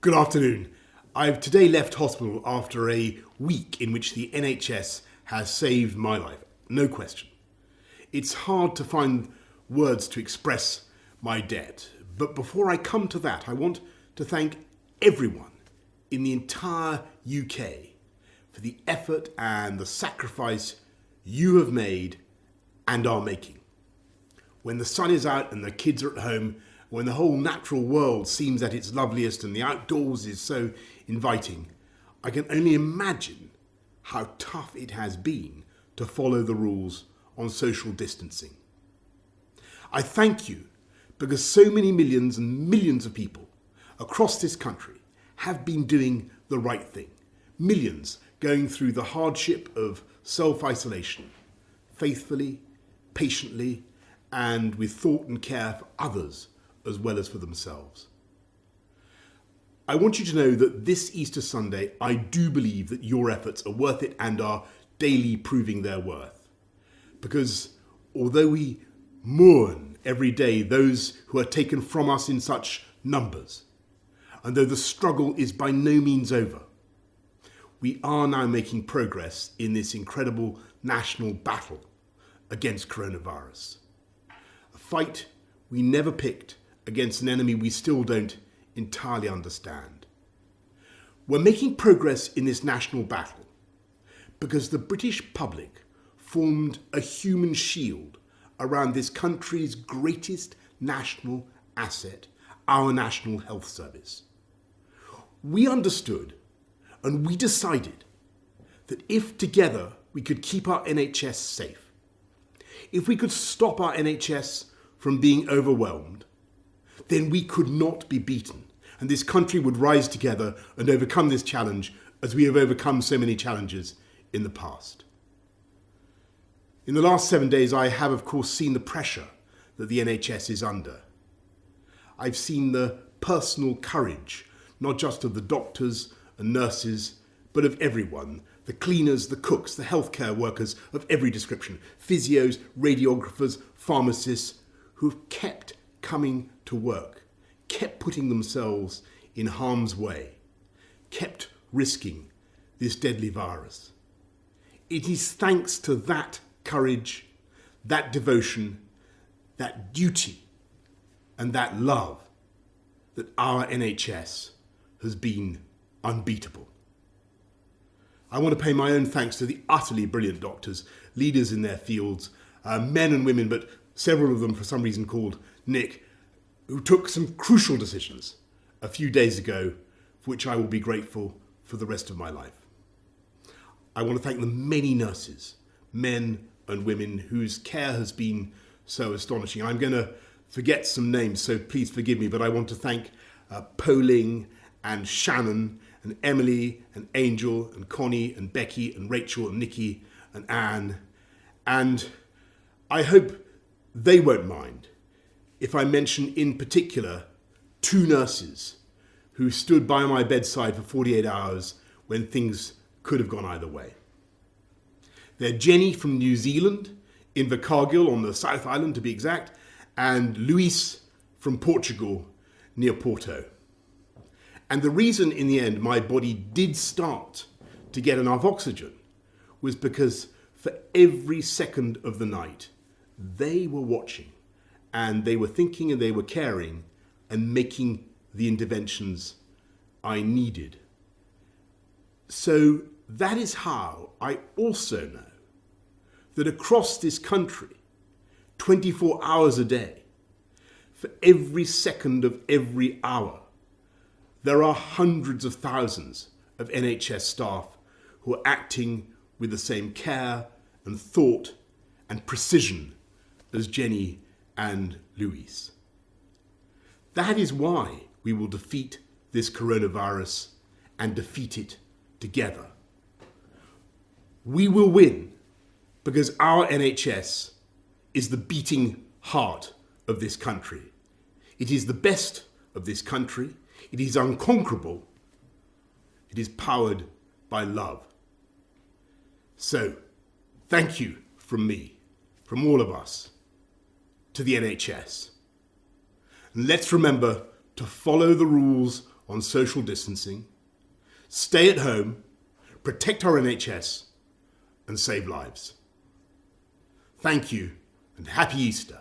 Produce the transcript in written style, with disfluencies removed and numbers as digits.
Good afternoon. I've today left hospital after a week in which the NHS has saved my life, no question. It's hard to find words to express my debt, but before I come to that, I want to thank everyone in the entire UK for the effort and the sacrifice you have made and are making. When the sun is out and the kids are at home, when the whole natural world seems at its loveliest and the outdoors is so inviting, I can only imagine how tough it has been to follow the rules on social distancing. I thank you because so many millions and millions of people across this country have been doing the right thing. Millions going through the hardship of self-isolation, faithfully, patiently, and with thought and care for others as well as for themselves. I want you to know that this Easter Sunday, I do believe that your efforts are worth it and are daily proving their worth. Because although we mourn every day those who are taken from us in such numbers, and though the struggle is by no means over, we are now making progress in this incredible national battle against coronavirus. A fight we never picked against an enemy we still don't entirely understand. We're making progress in this national battle because the British public formed a human shield around this country's greatest national asset, our National Health Service. We understood and we decided that if together we could keep our NHS safe, if we could stop our NHS from being overwhelmed, then we could not be beaten, and this country would rise together and overcome this challenge as we have overcome so many challenges in the past. In the last 7 days, I have, of course, seen the pressure that the NHS is under. I've seen the personal courage, not just of the doctors and nurses, but of everyone, the cleaners, the cooks, the healthcare workers of every description, physios, radiographers, pharmacists, who have kept coming to work, kept putting themselves in harm's way, kept risking this deadly virus. It is thanks to that courage, that devotion, that duty, and that love that our NHS has been unbeatable. I want to pay my own thanks to the utterly brilliant doctors, leaders in their fields, men and women, but several of them for some reason called Nick, who took some crucial decisions a few days ago, for which I will be grateful for the rest of my life. I want to thank the many nurses, men and women, whose care has been so astonishing. I'm going to forget some names, so please forgive me, but I want to thank Poling and Shannon and Emily and Angel and Connie and Becky and Rachel and Nikki and Anne. And I hope they won't mind if I mention in particular 2 nurses who stood by my bedside for 48 hours when things could have gone either way. They're Jenny from New Zealand, in Invercargill on the South Island to be exact, and Luis from Portugal near Porto. And the reason in the end my body did start to get enough oxygen was because for every second of the night, they were watching and they were thinking and they were caring and making the interventions I needed. So that is how I also know that across this country, 24 hours a day, for every second of every hour, there are hundreds of thousands of NHS staff who are acting with the same care and thought and precision as Jenny and Luis. That is why we will defeat this coronavirus and defeat it together. We will win because our NHS is the beating heart of this country. It is the best of this country. It is unconquerable. It is powered by love. So, thank you from me, from all of us, to the NHS. And let's remember to follow the rules on social distancing, stay at home, protect our NHS, and save lives. Thank you, and happy Easter.